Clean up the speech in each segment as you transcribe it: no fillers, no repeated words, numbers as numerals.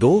2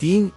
3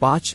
5